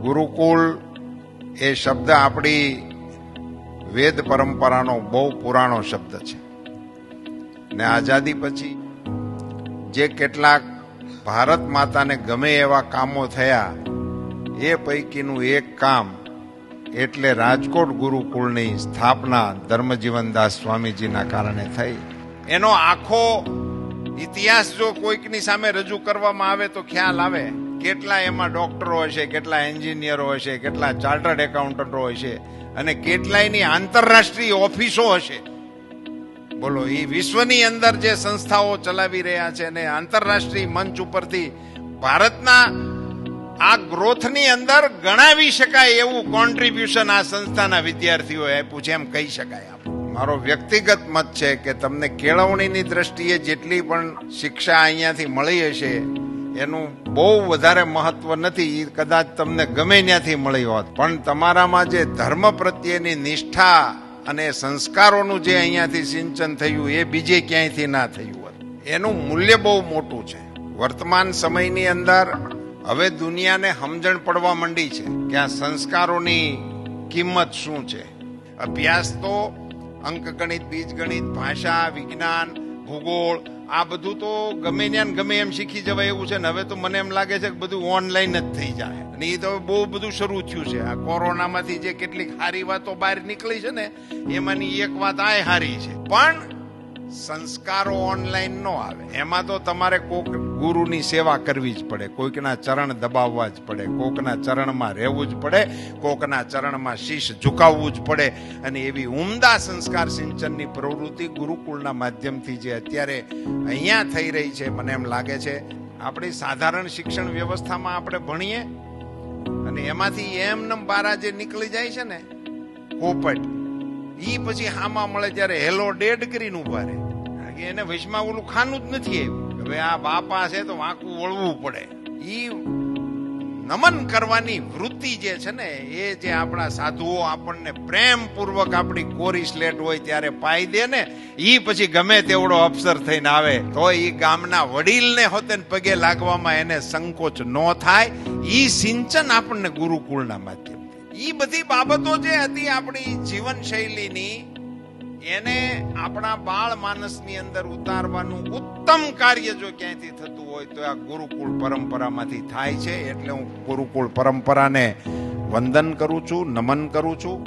ગુરુકુળ એ શબ્દ આપણી વેદ પરંપરાનો બહુ પુરાણો શબ્દ છે ને આઝાદી પછી જે કેટલાક ભારત માતાને ગમે એવા કામો થયા એ પૈકીનું એક કામ એટલે રાજકોટ ગુરુકુળની સ્થાપના ધર્મજીવનદાસ સ્વામીજીના કારણે થઈ. એનો આખો ઇતિહાસ જો કોઈકની સામે રજૂ કરવામાં આવે તો ખ્યાલ આવે કેટલા એમાં ડોક્ટરો હશે, કેટલા એન્જિનિયરો હશે, કેટલા ચાર્ટર્ડ એકાઉન્ટન્ટો હશે અને કેટલાયની આંતરરાષ્ટ્રીય ઓફિસો હશે. બોલો, એ વિશ્વની અંદર જે સંસ્થાઓ ચલાવી રહ્યા છે અને આંતરરાષ્ટ્રીય મંચ ઉપરથી ભારતના આ ગ્રોથની અંદર ગણાવી શકાય એવું કોન્ટ્રીબ્યુશન આ સંસ્થાના વિદ્યાર્થીઓએ આપ્યું છે એમ કહી શકાય. મારો વ્યક્તિગત મત છે કે તમને કેળવણીની દ્રષ્ટિએ જેટલી પણ શિક્ષા અહીંયાથી મળી હશે એનું બહુ વધારે મહત્વ નથી. કદાચ તમને ગમે ત્યાંથી મળી હોત, પણ તમારામાં જે ધર્મ પ્રત્યેની નિષ્ઠા અને સંસ્કારોનું જે અહીંયાથી સિંચન થયું એ બીજે ક્યાંયથી ના થયું હોત. એનું મૂલ્ય બહુ મોટું છે. વર્તમાન સમયની અંદર હવે દુનિયાને સમજણ પડવા માંડી છે કે આ સંસ્કારોની કિંમત શું છે. અભ્યાસ તો અંકગણિત, બીજગણિત, ભાષા, વિજ્ઞાન, ભૂગોળ આ બધું તો ગમે ત્યાં ગમે એમ શીખી જવાય એવું છે ને હવે તો મને એમ લાગે છે કે બધું ઓનલાઈન જ થઈ જાય. અને એ તો બહુ બધું શરૂ થયું છે. આ કોરોનામાંથી જે કેટલીક સારી વાતો બહાર નીકળી છે ને એમાંની એક વાત આ સારી છે, પણ સંસ્કારો ઓનલાઈન નો આવે. એમાં તો તમારે કોક ગુરુની સેવા કરવી જ પડે, કોઈકના ચરણ દબાવવા જ પડે, કોકના ચરણમાં રહેવું જ પડે, કોકના ચરણમાં શીશ ઝુકાવવું જ પડે. અને એવી ઉમદા સંસ્કાર સિંચનની પ્રવૃત્તિ ગુરુકુળના માધ્યમથી જે અત્યારે અહીંયા થઈ રહી છે, મને એમ લાગે છે આપણી સાધારણ શિક્ષણ વ્યવસ્થામાં આપણે ભણીએ અને એમાંથી એમને બારા જે નીકળી જાય છે ને પોપટ, ઈ પછી હામાં મળે ત્યારે હેલો ડેડ કરીને ઉભા રહે. એને વૈશમાં ઓલું ખાનું જ નથી આવ્યું. હવે આ બાપા છે તો વાંકું વળવું પડે. ઈ નમન કરવાની વૃત્તિ જે છે ને એ જે આપણા સાધુઓ આપણને પ્રેમપૂર્વક આપણી કોરી સ્લેટ હોય ત્યારે પાઈ દે ને, ઈ પછી ગમે તેવડો અફસર થઈને આવે તો ઈ ગામના વડીલને હોતે પગે લાગવામાં એને સંકોચ ન થાય. ઈ સિંચન આપણને ગુરુકુળના માધ્યમ. ઈ બધી બાબતો જે હતી આપણી જીવન શૈલીની એને આપણા બાળ માનસની અંદર ઉતારવાનું ઉત્તમ કાર્ય જો ક્યાંયથી થતું હોય તો આ ગુરુકુળ પરંપરામાંથી થાય છે. એટલે હું ગુરુકુળ પરંપરાને વંદન કરું છું, નમન કરું છું.